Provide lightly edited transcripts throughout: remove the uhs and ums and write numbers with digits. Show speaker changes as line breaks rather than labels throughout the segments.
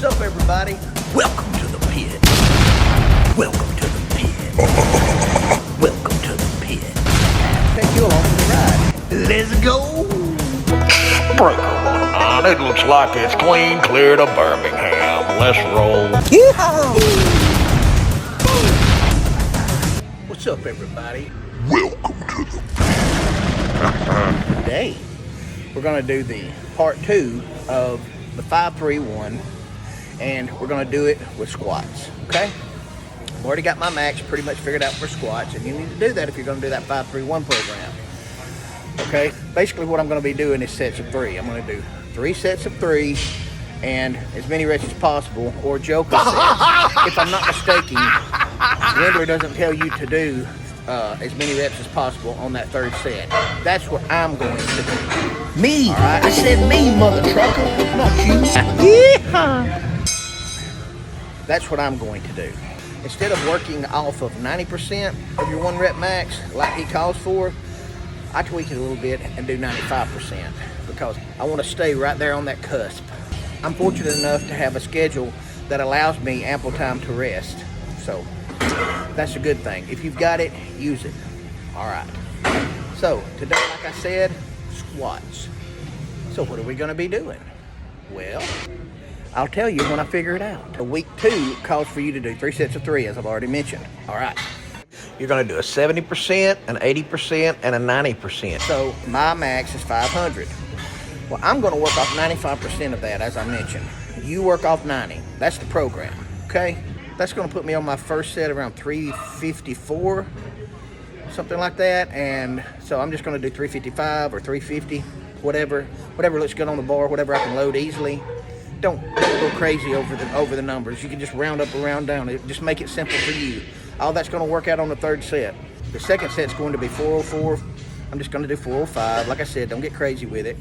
What's up, everybody? Welcome to the pit. Welcome to the pit. Welcome to the pit. Take you along for the ride. Let's go.
Breaker 109, it looks like it's clean clear to Birmingham. Let's roll.
Yeehaw! What's up, everybody?
Welcome to the
Today, we're going to do the part 2 of the 5-3-1, and we're going to do it with squats, okay? I've already got my max pretty much figured out for squats, and you need to do that if you're going to do that 5-3-1 program, okay? Basically, what I'm going to be doing is sets of 3. I'm going to do 3 sets of 3 and as many reps as possible, or Joker says, if I'm not mistaken, Wendler doesn't tell you to do as many reps as possible on that 3rd set. That's what I'm going to do.
Me?
All right?
I said me, mother trucker, not you.
Yeehaw! That's what I'm going to do. Instead of working off of 90% of your 1 rep max, like he calls for, I tweak it a little bit and do 95% because I want to stay right there on that cusp. I'm fortunate enough to have a schedule that allows me ample time to rest. So that's a good thing. If you've got it, use it. All right. So today, like I said, squats. So what are we going to be doing? Well, I'll tell you when I figure it out. Week 2 calls for you to do 3 sets of 3, as I've already mentioned. All right. You're going to do a 70%, an 80%, and a 90%. So my max is 500. Well, I'm going to work off 95% of that, as I mentioned. You work off 90. That's the program, okay? That's going to put me on my first set around 354, something like that. And so I'm just going to do 355 or 350, whatever looks good on the bar, whatever I can load easily. Don't go crazy over the numbers. You can just round up or round down. Just make it simple for you. All that's going to work out on the 3rd set. The 2nd set's going to be 404. I'm just going to do 405. Like I said, don't get crazy with it.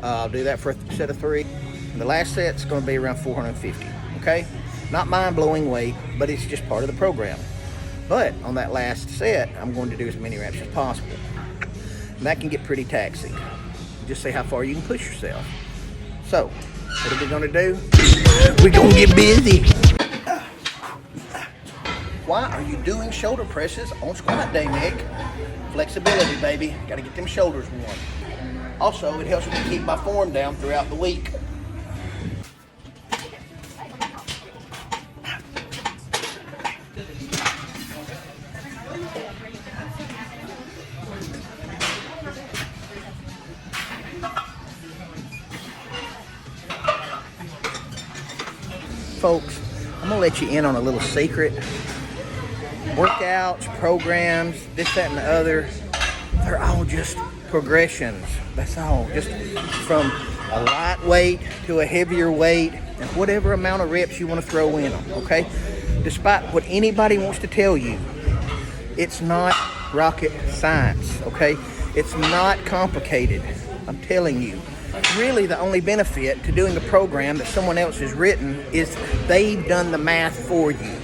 I'll do that for a set of 3. And the last set's going to be around 450. Okay? Not mind-blowing weight, but it's just part of the program. But on that last set, I'm going to do as many reps as possible. And that can get pretty taxing. Just see how far you can push yourself. So, what are we going to do? We're going to get busy. Why are you doing shoulder presses on squat day, Nick? Flexibility, baby. Got to get them shoulders warm. Also, it helps me keep my form down throughout the week. Folks, I'm going to let you in on a little secret. Workouts, programs, this, that, and the other, they're all just progressions. That's all. Just from a light weight to a heavier weight and whatever amount of reps you want to throw in them, okay? Despite what anybody wants to tell you, it's not rocket science, okay? It's not complicated. I'm telling you. Really, the only benefit to doing a program that someone else has written is they've done the math for you,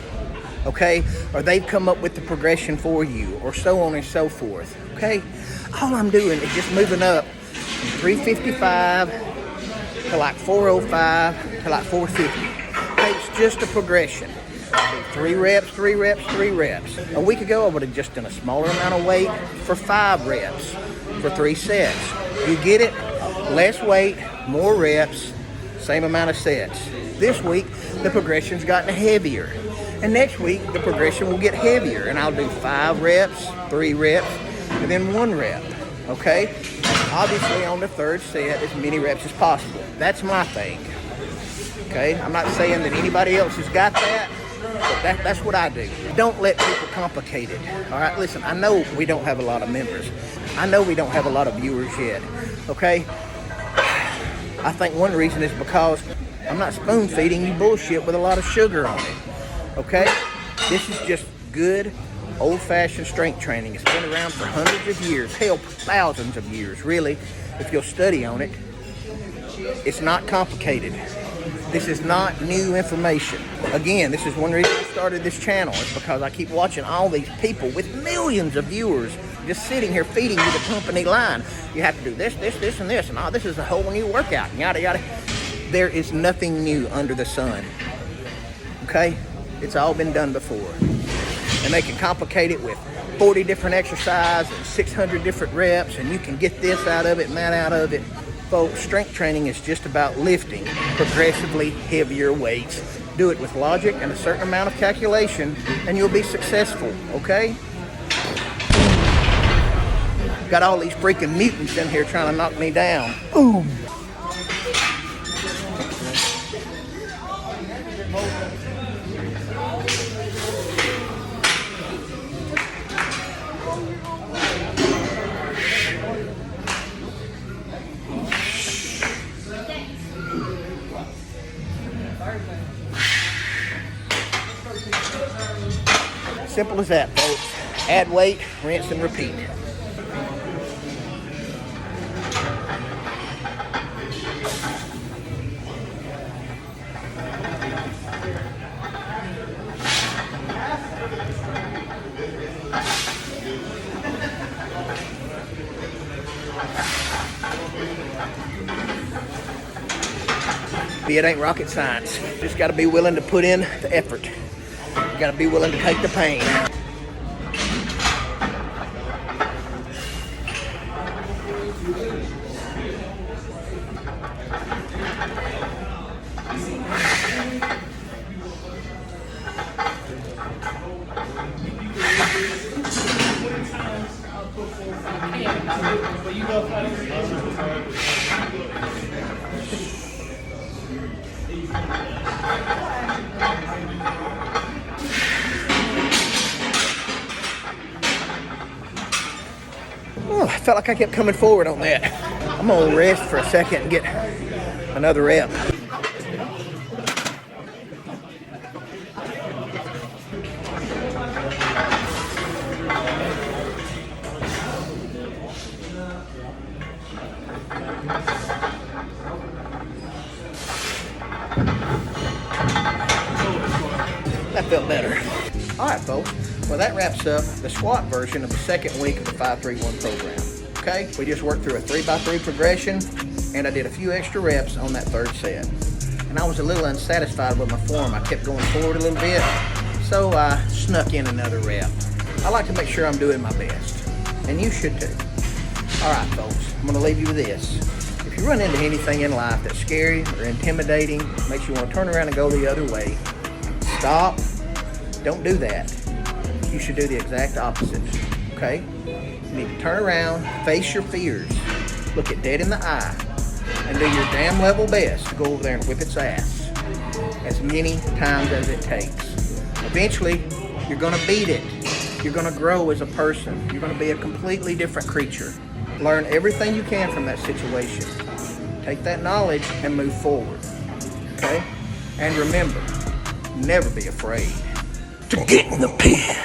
okay? Or they've come up with the progression for you, or so on and so forth, okay? All I'm doing is just moving up from 355 to like 405 to like 450. Okay, it's just a progression. I do 3 reps, 3 reps, 3 reps. A week ago, I would have just done a smaller amount of weight for 5 reps for 3 sets. You get it? Less weight, more reps, same amount of sets. This week, the progression's gotten heavier. And next week, the progression will get heavier. And I'll do 5 reps, 3 reps, and then 1 rep, okay? Obviously, on the 3rd set, as many reps as possible. That's my thing, okay? I'm not saying that anybody else has got that, but that's what I do. Don't let people complicate it, all right? Listen, I know we don't have a lot of members. I know we don't have a lot of viewers yet, okay? I think one reason is because I'm not spoon-feeding you bullshit with a lot of sugar on it, okay? This is just good, old-fashioned strength training. It's been around for hundreds of years, hell, thousands of years, really, if you'll study on it. It's not complicated. This is not new information. Again, this is one reason I started this channel. It's because I keep watching all these people with millions of viewers just sitting here feeding you the company line. You have to do this, this, this, and this, and this is a whole new workout, and yada, yada. There is nothing new under the sun. Okay? It's all been done before. And they can complicate it with 40 different exercises and 600 different reps, and you can get this out of it and that out of it. Folks, strength training is just about lifting progressively heavier weights. Do it with logic and a certain amount of calculation, and you'll be successful, okay? Got all these freaking mutants in here trying to knock me down. Boom! Simple as that, folks. Add weight, rinse, and repeat. It ain't rocket science. Just got to be willing to put in the effort. You got to be willing to take the pain. Oh, I felt like I kept coming forward on that. I'm gonna rest for a second and get another rep. That felt better. All right, folks. Well, that wraps up the squat version of the second week of the 5-3-1 program. Okay, we just worked through a 3x3 progression, and I did a few extra reps on that third set. And I was a little unsatisfied with my form. I kept going forward a little bit, so I snuck in another rep. I like to make sure I'm doing my best, and you should too. All right, folks, I'm gonna leave you with this. If you run into anything in life that's scary or intimidating, makes you want to turn around and go the other way, stop. Don't do that. You should do the exact opposite, okay? You need to turn around, face your fears, look it dead in the eye, and do your damn level best to go over there and whip its ass as many times as it takes. Eventually, you're gonna beat it. You're gonna grow as a person. You're gonna be a completely different creature. Learn everything you can from that situation. Take that knowledge and move forward, okay? And remember, never be afraid to get in the pit.